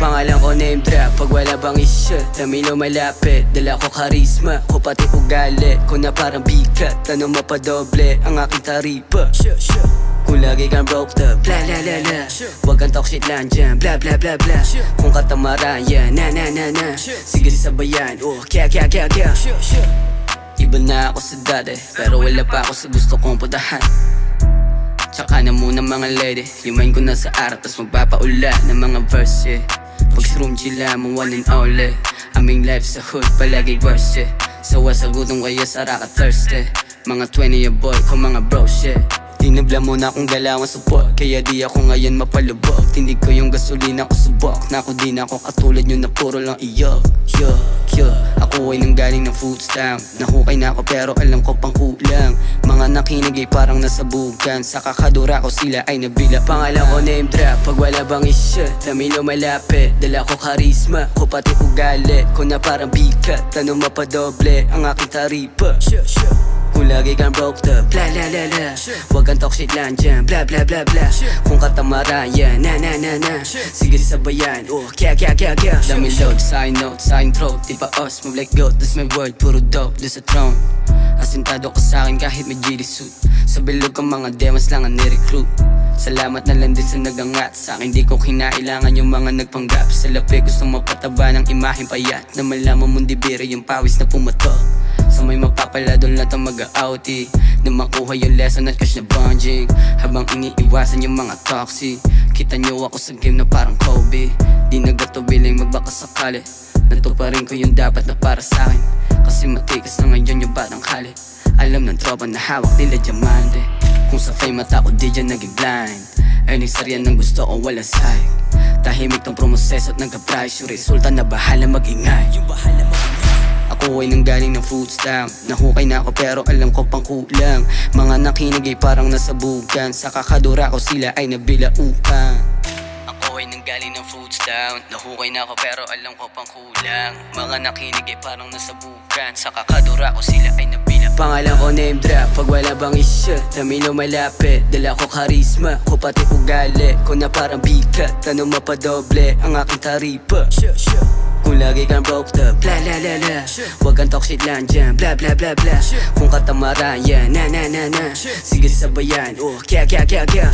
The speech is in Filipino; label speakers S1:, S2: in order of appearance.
S1: Pangalan ko name drop, pag wala bang isya dami lumalapit, dala ko karisma ko pati ugali, ko na parang bigat. Ano mapadoble ang aking taripa. Kung lagi kang broke up, bla la la la, wag kang talk shit lang dyan, bla bla bla bla. Kung katamaran yan, na na na na, sige sabayan, oh kya kya kya kya. Iba na ako sa dati, pero wala pa ako sa gusto kong putahan. Tsaka na muna mga lady, yung mind ko na sa art, tas magpapaula ng mga verse, yeah. Pag shroom chila mo one and only, aming life sa hood palagi worse, yeah. Sawa sa gutong kaya sara ka thirsty, mga 20 year boy ko mga bros, yeah. Tinabla mo na akong galawan support, kaya di ako ngayon mapalubog. Tindig ko yung gasolina ko subok, na ako di na ako katulad nyo na puro lang iyo. Ako ay nanggaling ng food stamp, nahukay na ako pero alam ko pang kulang. Mga nakinig ay parang nasabugan, sa kakadura ko sila ay nabila. Pangalan ko name drop, pag wala bang isya dami lumalapit, dala ko karisma ko pati ugali, ko na parang bigat. Ano mapadoble ang aking taripa. Kung lagi kang broke up, bla la la la, wag kang talk shit lang dyan, bla bla bla bla. Kung katamaran yan, na na na na, sige sabayan, oh kya kya kya kya. Dami load, sign note, sign throat, di pa us, move like goat, that's my word, puro dope, do sa throne. Asintado ka sa'kin kahit may GD suit, sa bilog kang mga demos lang ang ni-recruit. Salamat na lang din sa nagangat sa'kin, di ko kinailangan yung mga nagpanggap. Sa lapi gustong mapataba ng imaheng payat, na malaman mong dibiri yung pawis na pumato. So may mapapala doon lang ang mag-outie, na makuha yung lesson at cash na bonding, habang iniiwasan yung mga toxic. Kita nyo ako sa game na parang Kobe, di nagatubiling magbaka sakali. Natuparin ko yung dapat na para sa'kin, kasi matikas na ngayon yung batang kali. Alam ng tropa na hawak nila diamante, kung sa fame mata ko di dyan naging blind. Earnings saryan ng gusto ko walang side, tahimik tong promoseso at nagka-price. Yung resulta na bahala mag-ingay. Ako ay nanggaling ng food stamp, nahukay na ako pero alam ko pang kulang. Mga nakinig ay parang nasabugan, sa kakadura ko sila ay nabilaukan. Ako ay nanggaling ng food stamp, nahukay na ako pero alam ko pang kulang. Mga nakinig ay parang nasabugan, sa kakadura ko sila ay nabilaukan. Pangalan ko name drop, pag wala bang isya dami lumalapit, dala ko karisma ko pati ugali, ko na parang bigat. Ano mapadoble ang aking taripa. Kung lagi kang broke up, bla la la la, wag kang talk shit lang dyan, bla bla bla bla. Kung katamaran yan, na na na na, sige sabayan, oh kya kya kya kya.